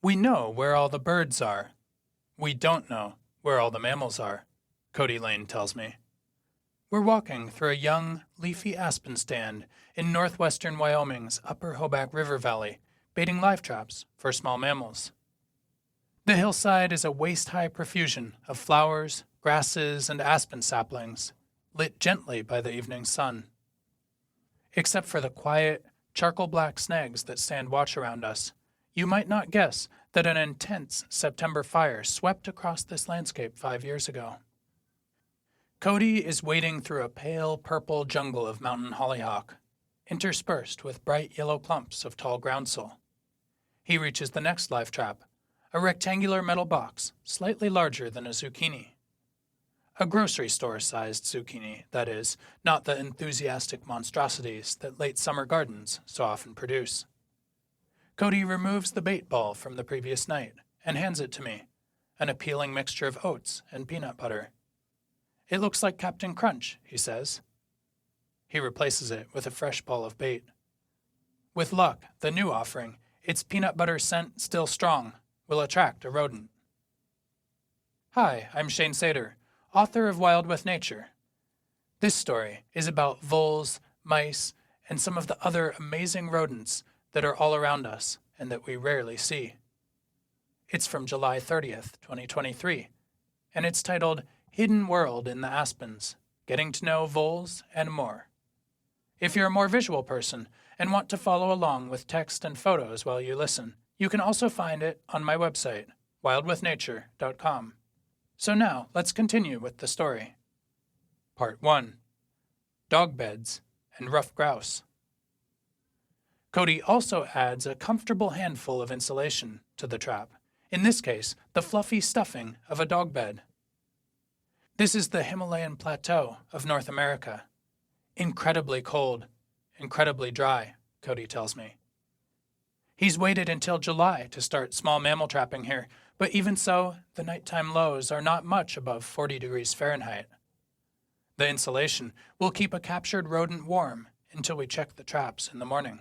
We know where all the birds are. We don't know where all the mammals are, Cody Lane tells me. We're walking through a young, leafy aspen stand in northwestern Wyoming's upper Hoback River Valley, baiting live traps for small mammals. The hillside is a waist-high profusion of flowers, grasses, and aspen saplings, lit gently by the evening sun. Except for the quiet, charcoal-black snags that stand watch around us, you might not guess that an intense September fire swept across this landscape 5 years ago. Cody is wading through a pale purple jungle of mountain hollyhock, interspersed with bright yellow clumps of tall groundsel. He reaches the next live trap, a rectangular metal box slightly larger than a zucchini. A grocery store-sized zucchini, that is, not the enthusiastic monstrosities that late summer gardens so often produce. Cody removes the bait ball from the previous night and hands it to me, an appealing mixture of oats and peanut butter. It looks like Captain Crunch, he says. He replaces it with a fresh ball of bait. With luck, the new offering, its peanut butter scent still strong, will attract a rodent. Hi, I'm Shane Sater, author of Wild with Nature. This story is about voles, mice, and some of the other amazing rodents that are all around us and that we rarely see. It's from July 30th, 2023, and it's titled Hidden World in the Aspens, Getting to Know Voles and More. If you're a more visual person and want to follow along with text and photos while you listen, you can also find it on my website, wildwithnature.com. So now, let's continue with the story. Part 1. Dog beds and rough grouse. Cody also adds a comfortable handful of insulation to the trap, in this case, the fluffy stuffing of a dog bed. This is the Himalayan plateau of North America. Incredibly cold, incredibly dry, Cody tells me. He's waited until July to start small mammal trapping here, but even so, the nighttime lows are not much above 40 degrees Fahrenheit. The insulation will keep a captured rodent warm until we check the traps in the morning.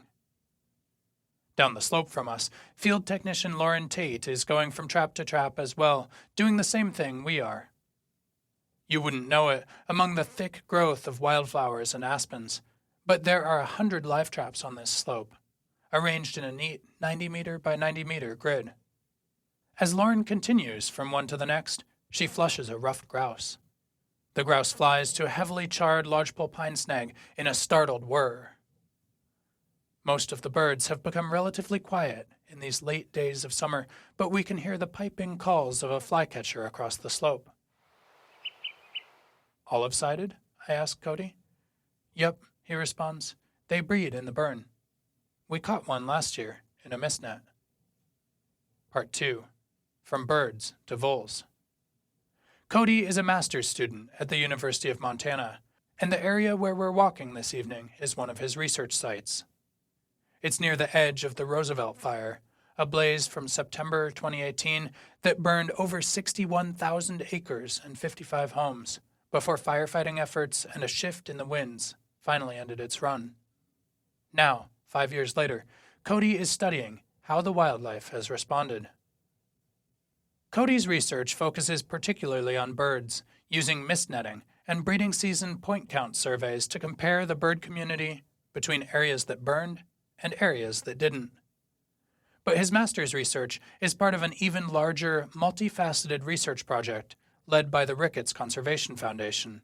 Down the slope from us, field technician Lauren Tate is going from trap to trap as well, doing the same thing we are. You wouldn't know it among the thick growth of wildflowers and aspens, but there are 100 live traps on this slope, arranged in a neat 90-meter by 90-meter grid. As Lauren continues from one to the next, she flushes a ruffed grouse. The grouse flies to a heavily charred lodgepole pine snag in a startled whir. Most of the birds have become relatively quiet in these late days of summer, but we can hear the piping calls of a flycatcher across the slope. Olive-sided? I ask Cody. Yep, he responds. They breed in the burn. We caught one last year in a mist net. Part 2. From birds to voles. Cody is a master's student at the University of Montana, and the area where we're walking this evening is one of his research sites. It's near the edge of the Roosevelt Fire, a blaze from September 2018 that burned over 61,000 acres and 55 homes, before firefighting efforts and a shift in the winds finally ended its run. Now, 5 years later, Cody is studying how the wildlife has responded. Cody's research focuses particularly on birds, using mist netting and breeding season point count surveys to compare the bird community between areas that burned and areas that didn't. But his master's research is part of an even larger, multifaceted research project led by the Ricketts Conservation Foundation.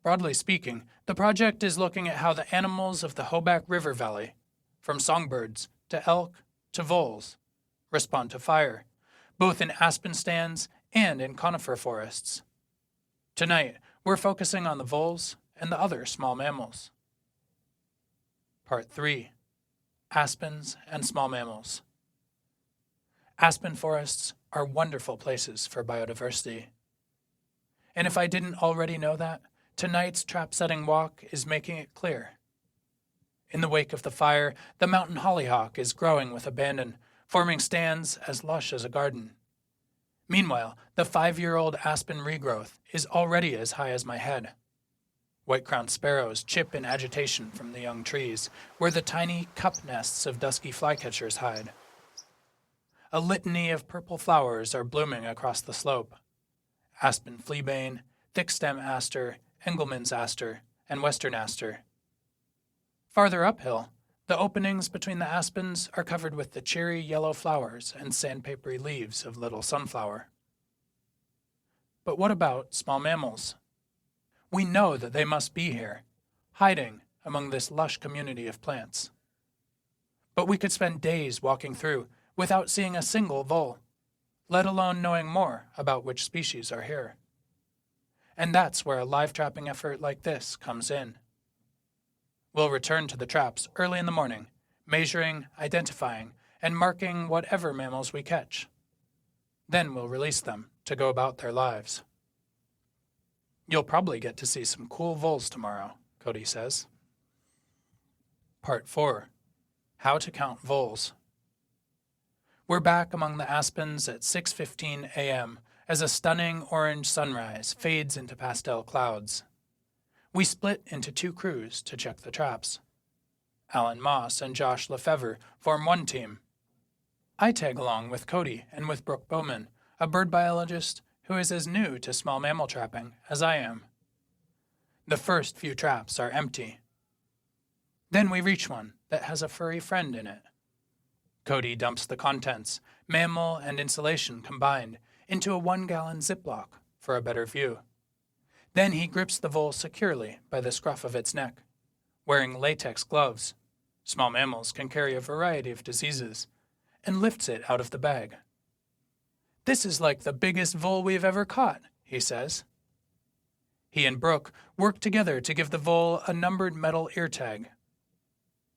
Broadly speaking, the project is looking at how the animals of the Hoback River Valley, from songbirds to elk to voles, respond to fire, both in aspen stands and in conifer forests. Tonight, we're focusing on the voles and the other small mammals. Part 3. Aspens and small mammals. Aspen forests are wonderful places for biodiversity. And if I didn't already know that, tonight's trap-setting walk is making it clear. In the wake of the fire, the mountain hollyhock is growing with abandon, forming stands as lush as a garden. Meanwhile, the 5-year-old aspen regrowth is already as high as my head. White-crowned sparrows chip in agitation from the young trees, where the tiny cup nests of dusky flycatchers hide. A litany of purple flowers are blooming across the slope. Aspen fleabane, thick-stem aster, Engelmann's aster, and western aster. Farther uphill, the openings between the aspens are covered with the cheery yellow flowers and sandpapery leaves of little sunflower. But what about small mammals? We know that they must be here, hiding among this lush community of plants. But we could spend days walking through without seeing a single vole, let alone knowing more about which species are here. And that's where a live trapping effort like this comes in. We'll return to the traps early in the morning, measuring, identifying, and marking whatever mammals we catch. Then we'll release them to go about their lives. You'll probably get to see some cool voles tomorrow, Cody says. Part 4. How to count voles. We're back among the aspens at 6:15 a.m. as a stunning orange sunrise fades into pastel clouds. We split into 2 crews to check the traps. Alan Moss and Josh Lefevre form one team. I tag along with Cody and with Brooke Bowman, a bird biologist who is as new to small mammal trapping as I am. The first few traps are empty. Then we reach one that has a furry friend in it. Cody dumps the contents, mammal and insulation combined, into a 1-gallon Ziploc for a better view. Then he grips the vole securely by the scruff of its neck. Wearing latex gloves, small mammals can carry a variety of diseases, and lifts it out of the bag. "This is like the biggest vole we've ever caught," he says. He and Brooke work together to give the vole a numbered metal ear tag.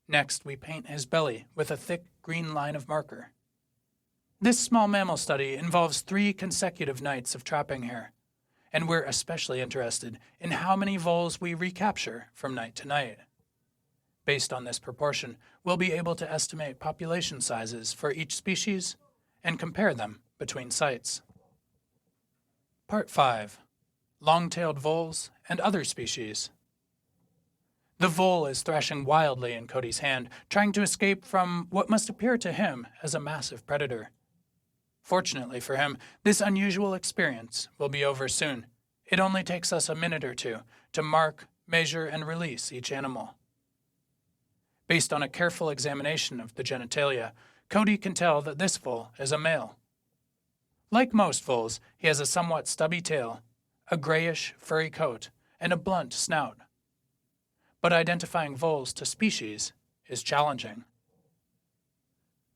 Next, we paint his belly with a thick green line of marker. This small mammal study involves 3 consecutive nights of trapping here, and we're especially interested in how many voles we recapture from night to night. Based on this proportion, we'll be able to estimate population sizes for each species and compare them between sites. Part 5. Long-tailed voles and other species. The vole is thrashing wildly in Cody's hand, trying to escape from what must appear to him as a massive predator. Fortunately for him, this unusual experience will be over soon. It only takes us a minute or 2 to mark, measure, and release each animal. Based on a careful examination of the genitalia, Cody can tell that this vole is a male. Like most voles, he has a somewhat stubby tail, a grayish, furry coat, and a blunt snout. But identifying voles to species is challenging.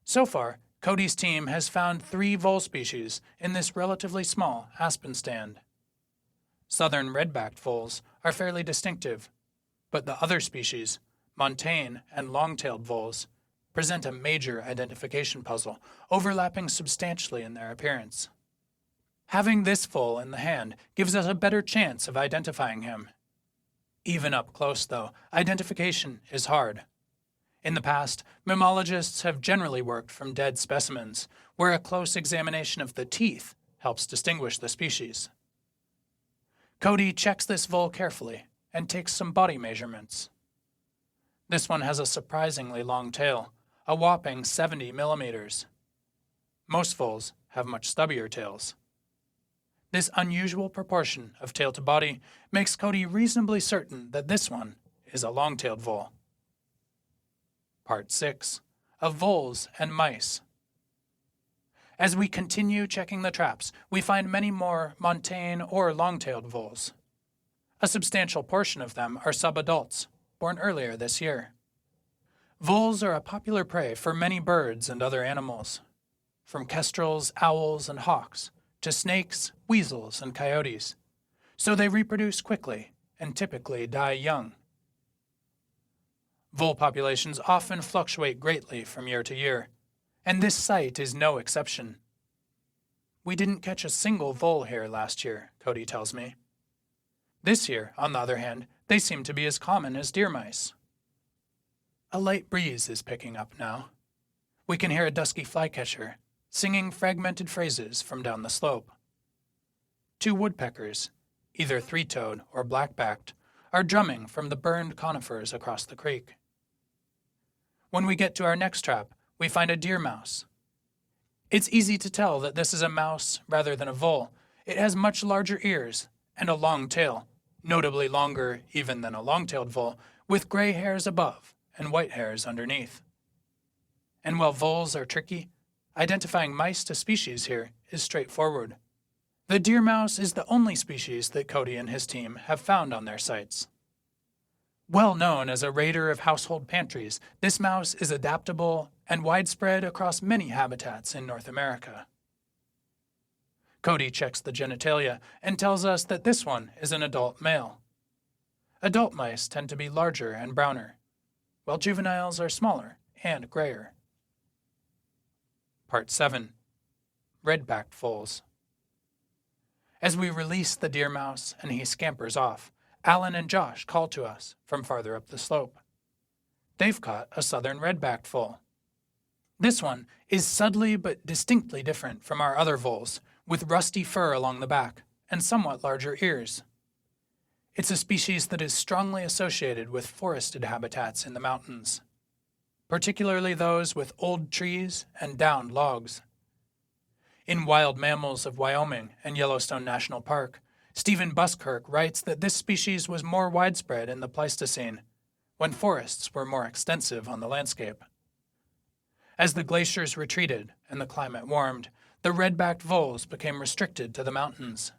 So far, Cody's team has found 3 vole species in this relatively small aspen stand. Southern red-backed voles are fairly distinctive, but the other species, montane and long-tailed voles, present a major identification puzzle, overlapping substantially in their appearance. Having this vole in the hand gives us a better chance of identifying him. Even up close, though, identification is hard. In the past, mammalogists have generally worked from dead specimens, where a close examination of the teeth helps distinguish the species. Cody checks this vole carefully and takes some body measurements. This one has a surprisingly long tail, a whopping 70 millimeters. Most voles have much stubbier tails. This unusual proportion of tail to body makes Cody reasonably certain that this one is a long-tailed vole. Part 6. Of voles and mice. As we continue checking the traps, we find many more montane or long-tailed voles. A substantial portion of them are subadults, born earlier this year. Voles are a popular prey for many birds and other animals, from kestrels, owls, and hawks, to snakes, weasels, and coyotes, so they reproduce quickly and typically die young. Vole populations often fluctuate greatly from year to year, and this site is no exception. We didn't catch a single vole here last year, Cody tells me. This year, on the other hand, they seem to be as common as deer mice. A light breeze is picking up now. We can hear a dusky flycatcher singing fragmented phrases from down the slope. 2 woodpeckers, either 3-toed or black-backed, are drumming from the burned conifers across the creek. When we get to our next trap, we find a deer mouse. It's easy to tell that this is a mouse rather than a vole. It has much larger ears and a long tail, notably longer even than a long-tailed vole, with gray hairs above and white hairs underneath. And while voles are tricky, identifying mice to species here is straightforward. The deer mouse is the only species that Cody and his team have found on their sites. Well known as a raider of household pantries, this mouse is adaptable and widespread across many habitats in North America. Cody checks the genitalia and tells us that this one is an adult male. Adult mice tend to be larger and browner, while juveniles are smaller and grayer. Part 7. Red-backed voles. As we release the deer mouse and he scampers off, Alan and Josh call to us from farther up the slope. They've caught a southern red-backed vole. This one is subtly but distinctly different from our other voles, with rusty fur along the back and somewhat larger ears. It's a species that is strongly associated with forested habitats in the mountains, particularly those with old trees and downed logs. In Wild Mammals of Wyoming and Yellowstone National Park, Stephen Buskirk writes that this species was more widespread in the Pleistocene, when forests were more extensive on the landscape. As the glaciers retreated and the climate warmed, the red-backed voles became restricted to the mountains.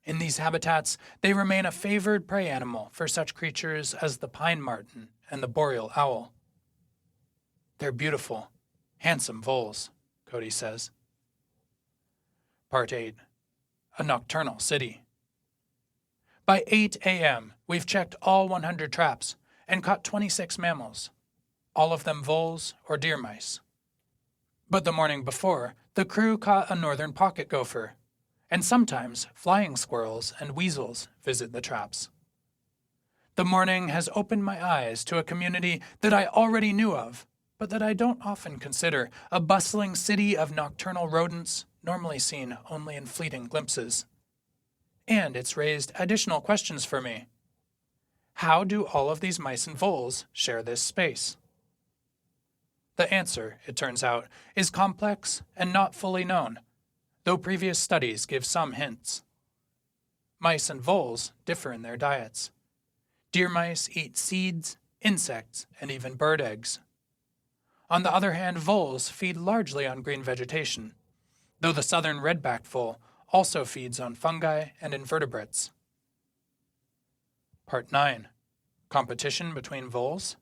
In these habitats, they remain a favored prey animal for such creatures as the pine marten and the boreal owl. They're beautiful, handsome voles, Cody says. Part 8. A nocturnal city. By 8 a.m., we've checked all 100 traps and caught 26 mammals, all of them voles or deer mice. But the morning before, the crew caught a northern pocket gopher, and sometimes flying squirrels and weasels visit the traps. The morning has opened my eyes to a community that I already knew of, but that I don't often consider a bustling city of nocturnal rodents normally seen only in fleeting glimpses. And it's raised additional questions for me. How do all of these mice and voles share this space? The answer, it turns out, is complex and not fully known, though previous studies give some hints. Mice and voles differ in their diets. Deer mice eat seeds, insects, and even bird eggs. On the other hand, voles feed largely on green vegetation, though the southern red-backed vole also feeds on fungi and invertebrates. Part 9. Competition between voles?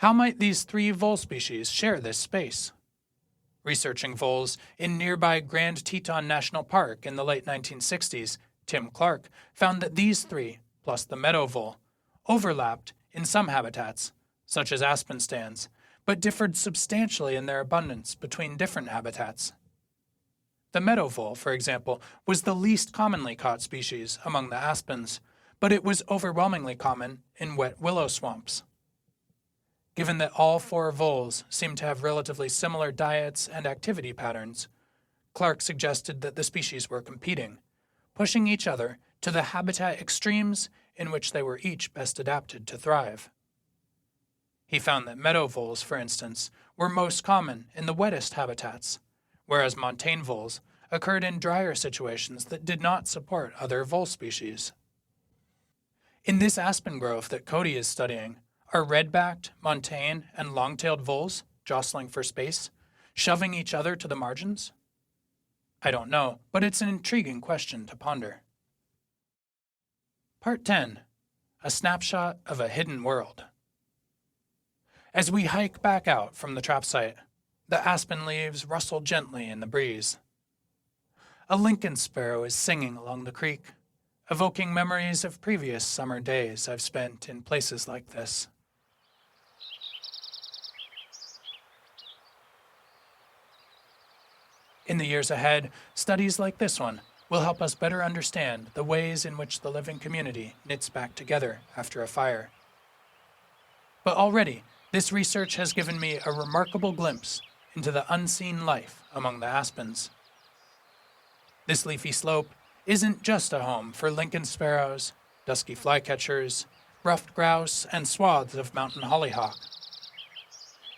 How might these three vole species share this space? Researching voles in nearby Grand Teton National Park in the late 1960s, Tim Clark found that these three, plus the meadow vole, overlapped in some habitats, such as aspen stands, but differed substantially in their abundance between different habitats. The meadow vole, for example, was the least commonly caught species among the aspens, but it was overwhelmingly common in wet willow swamps. Given that all four voles seem to have relatively similar diets and activity patterns, Clark suggested that the species were competing, pushing each other to the habitat extremes in which they were each best adapted to thrive. He found that meadow voles, for instance, were most common in the wettest habitats, whereas montane voles occurred in drier situations that did not support other vole species. In this aspen grove that Cody is studying, are red-backed, montane, and long-tailed voles jostling for space, shoving each other to the margins? I don't know, but it's an intriguing question to ponder. Part 10. A snapshot of a hidden world. As we hike back out from the trap site, the aspen leaves rustle gently in the breeze. A Lincoln sparrow is singing along the creek, evoking memories of previous summer days I've spent in places like this. In the years ahead, studies like this one will help us better understand the ways in which the living community knits back together after a fire. But already, this research has given me a remarkable glimpse into the unseen life among the aspens. This leafy slope isn't just a home for Lincoln sparrows, dusky flycatchers, ruffed grouse, and swaths of mountain hollyhock.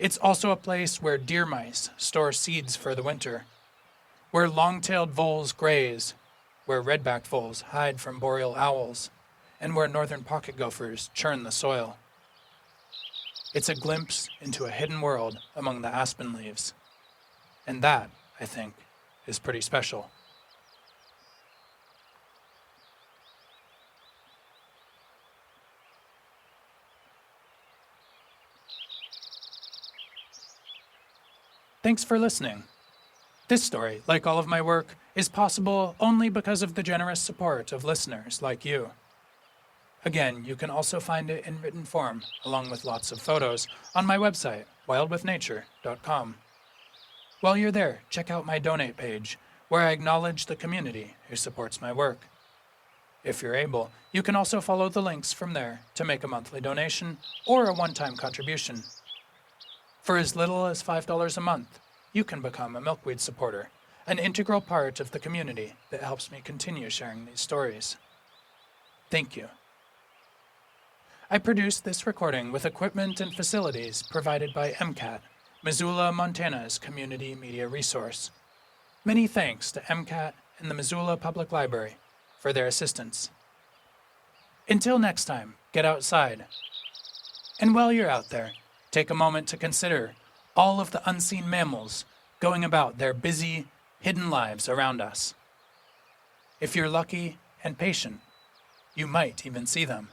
It's also a place where deer mice store seeds for the winter, where long-tailed voles graze, where red-backed voles hide from boreal owls, and where northern pocket gophers churn the soil. It's a glimpse into a hidden world among the aspen leaves. And that, I think, is pretty special. Thanks for listening. This story, like all of my work, is possible only because of the generous support of listeners like you. Again, you can also find it in written form, along with lots of photos, on my website, wildwithnature.com. While you're there, check out my donate page, where I acknowledge the community who supports my work. If you're able, you can also follow the links from there to make a monthly donation or a one-time contribution. For as little as $5 a month, you can become a milkweed supporter, an integral part of the community that helps me continue sharing these stories. Thank you. I produced this recording with equipment and facilities provided by MCAT, Missoula, Montana's community media resource. Many thanks to MCAT and the Missoula Public Library for their assistance. Until next time, get outside. And while you're out there, take a moment to consider all of the unseen mammals going about their busy, hidden lives around us. If you're lucky and patient, you might even see them.